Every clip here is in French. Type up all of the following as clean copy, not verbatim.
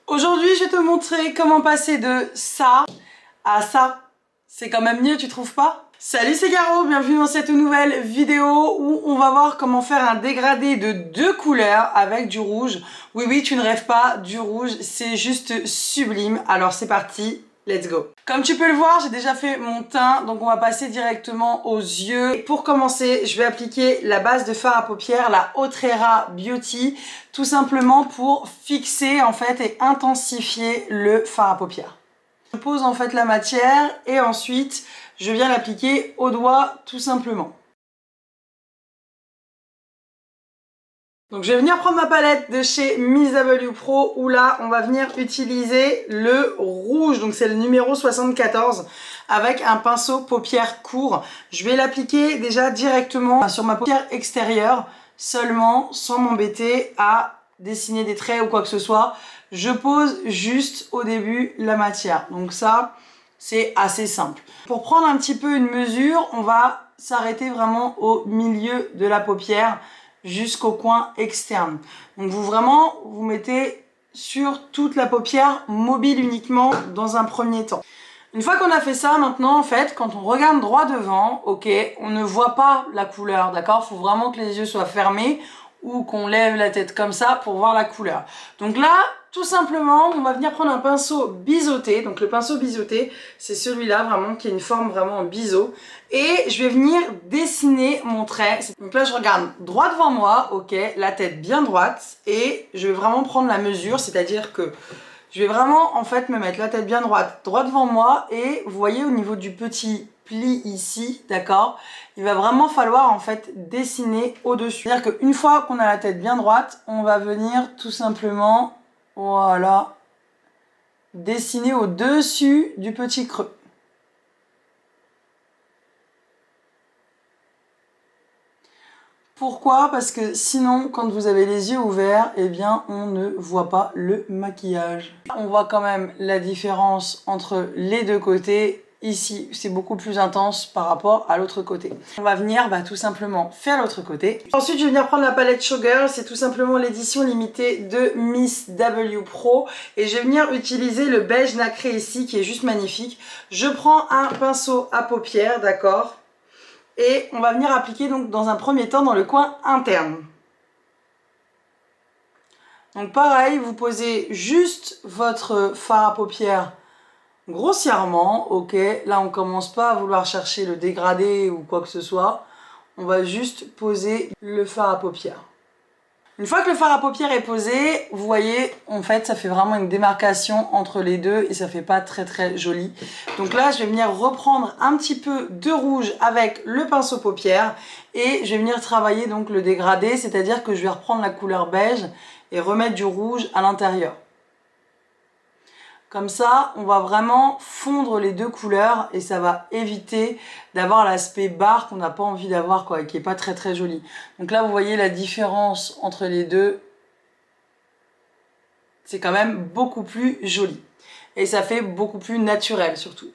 Aujourd'hui, je vais te montrer comment passer de ça à ça. C'est quand même mieux, tu trouves pas? Salut, c'est Caro, bienvenue dans cette nouvelle vidéo où on va voir comment faire un dégradé de 2 couleurs avec du rouge. Oui, tu ne rêves pas, du rouge, c'est juste sublime. Alors c'est parti, let's go. Comme tu peux le voir, j'ai déjà fait mon teint, donc on va passer directement aux yeux. Pour commencer, je vais appliquer la base de fard à paupières, la Otrera Beauty, tout simplement pour fixer en fait et intensifier le fard à paupières. Je pose en fait la matière et ensuite je viens l'appliquer au doigt tout simplement. Donc je vais venir prendre ma palette de chez Miss W Pro où là on va venir utiliser le rouge, donc c'est le numéro 74 avec un pinceau paupières court. Je vais l'appliquer déjà directement sur ma paupière extérieure seulement sans m'embêter à dessiner des traits ou quoi que ce soit. Je pose juste au début la matière, donc ça c'est assez simple. Pour prendre un petit peu une mesure, on va s'arrêter vraiment au milieu de la paupière jusqu'au coin externe. Donc vous mettez sur toute la paupière mobile uniquement dans un premier temps. Une fois qu'on a fait ça, maintenant en fait, quand on regarde droit devant, ok, on ne voit pas la couleur, d'accord? Il faut vraiment que les yeux soient fermés ou qu'on lève la tête comme ça pour voir la couleur. Donc là, tout simplement, on va venir prendre un pinceau biseauté. Donc le pinceau biseauté, c'est celui-là vraiment qui a une forme vraiment en biseau. Et je vais venir dessiner mon trait. Donc là, je regarde droit devant moi, ok, la tête bien droite. Et je vais vraiment prendre la mesure, c'est-à-dire que je vais vraiment en fait me mettre la tête bien droite, droit devant moi. Et vous voyez au niveau du petit pli ici, d'accord, il va vraiment falloir en fait dessiner au-dessus. C'est-à-dire qu'une fois qu'on a la tête bien droite, on va venir tout simplement, voilà, dessiner au-dessus du petit creux. Pourquoi? Parce que sinon, quand vous avez les yeux ouverts, eh bien, on ne voit pas le maquillage. On voit quand même la différence entre les deux côtés. Ici, c'est beaucoup plus intense par rapport à l'autre côté. On va venir tout simplement faire l'autre côté. Ensuite, je vais venir prendre la palette Showgirl. C'est tout simplement l'édition limitée de Miss W Pro. Et je vais venir utiliser le beige nacré ici, qui est juste magnifique. Je prends un pinceau à paupières, d'accord? Et on va venir appliquer donc dans un premier temps dans le coin interne. Donc pareil, vous posez juste votre fard à paupières grossièrement, ok. Là on commence pas à vouloir chercher le dégradé ou quoi que ce soit. On va juste poser le fard à paupières. Une fois que le fard à paupières est posé, vous voyez, en fait, ça fait vraiment une démarcation entre les deux et ça fait pas très joli. Donc là, je vais venir reprendre un petit peu de rouge avec le pinceau paupières et je vais venir travailler donc le dégradé, c'est-à-dire que je vais reprendre la couleur beige et remettre du rouge à l'intérieur. Comme ça, on va vraiment fondre les deux couleurs et ça va éviter d'avoir l'aspect barre qu'on n'a pas envie d'avoir, quoi, et qui n'est pas très joli. Donc là, vous voyez la différence entre les deux. C'est quand même beaucoup plus joli. Et ça fait beaucoup plus naturel surtout.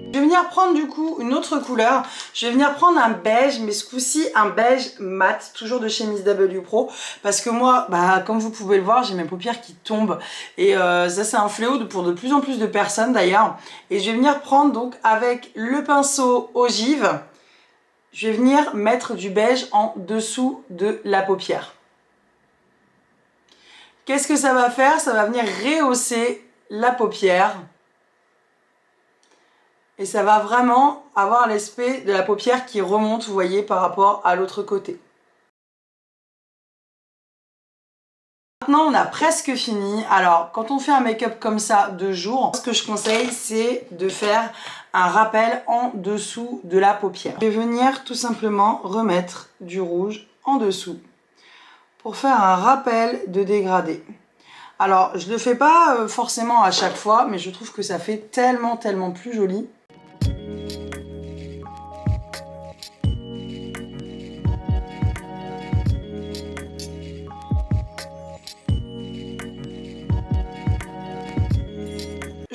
Je vais venir prendre du coup une autre couleur, je vais venir prendre un beige, mais ce coup-ci un beige mat, toujours de chez Miss W Pro, parce que moi, comme vous pouvez le voir, j'ai mes paupières qui tombent, et ça c'est un fléau pour de plus en plus de personnes d'ailleurs, et je vais venir prendre donc avec le pinceau ogive, je vais venir mettre du beige en dessous de la paupière. Qu'est-ce que ça va faire? Ça va venir rehausser la paupière. Et ça va vraiment avoir l'aspect de la paupière qui remonte, vous voyez, par rapport à l'autre côté. Maintenant, on a presque fini. Alors, quand on fait un make-up comme ça de jour, ce que je conseille, c'est de faire un rappel en dessous de la paupière. Je vais venir tout simplement remettre du rouge en dessous pour faire un rappel de dégradé. Alors, je ne le fais pas forcément à chaque fois, mais je trouve que ça fait tellement plus joli.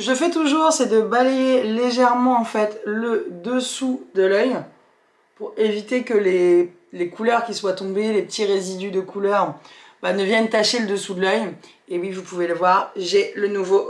je fais toujours, c'est de balayer légèrement en fait le dessous de l'œil pour éviter que les couleurs qui soient tombées, les petits résidus de couleurs, ne viennent tacher le dessous de l'œil. Et oui, vous pouvez le voir, j'ai le nouveau...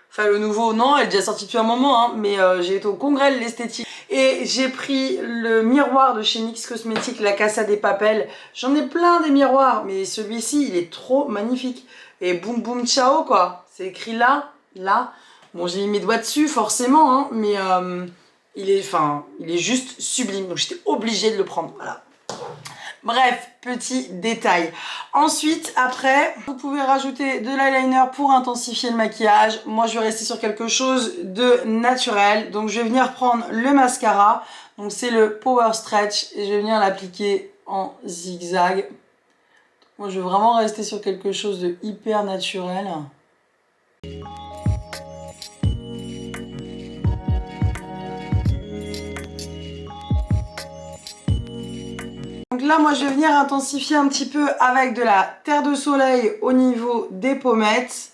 Enfin, le nouveau, non, elle est déjà sortie depuis un moment, hein, mais j'ai été au congrès de l'esthétique. Et j'ai pris le miroir de chez NYX Cosmetics, la Casa des Papel. J'en ai plein des miroirs, mais celui-ci, il est trop magnifique. Et boum boum ciao, quoi. C'est écrit là, là. Bon, j'ai mis mes doigts dessus, forcément, hein, mais il est juste sublime. Donc, j'étais obligée de le prendre, voilà. Bref, petit détail. Ensuite, après, vous pouvez rajouter de l'eyeliner pour intensifier le maquillage. Moi, je vais rester sur quelque chose de naturel. Donc, je vais venir prendre le mascara. Donc, c'est le Power Stretch. Et je vais venir l'appliquer en zigzag. Moi, je vais vraiment rester sur quelque chose de hyper naturel. Donc là, moi, je vais venir intensifier un petit peu avec de la terre de soleil au niveau des pommettes.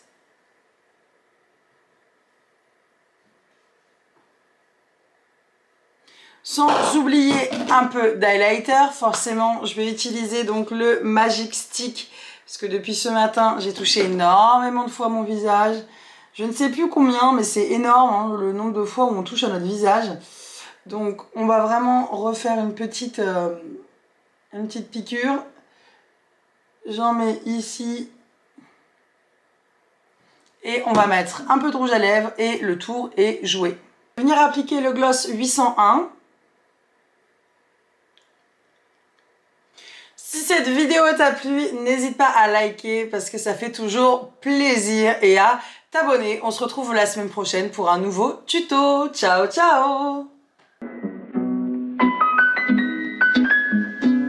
Sans oublier un peu d'highlighter. Forcément, je vais utiliser donc le Magic Stick. Parce que depuis ce matin, j'ai touché énormément de fois mon visage. Je ne sais plus combien, mais c'est énorme, hein, le nombre de fois où on touche à notre visage. Donc, on va vraiment refaire une petite piqûre. J'en mets ici. Et on va mettre un peu de rouge à lèvres et le tour est joué. Je vais venir appliquer le gloss 801. Si cette vidéo t'a plu, n'hésite pas à liker parce que ça fait toujours plaisir et à t'abonner. On se retrouve la semaine prochaine pour un nouveau tuto. Ciao, ciao!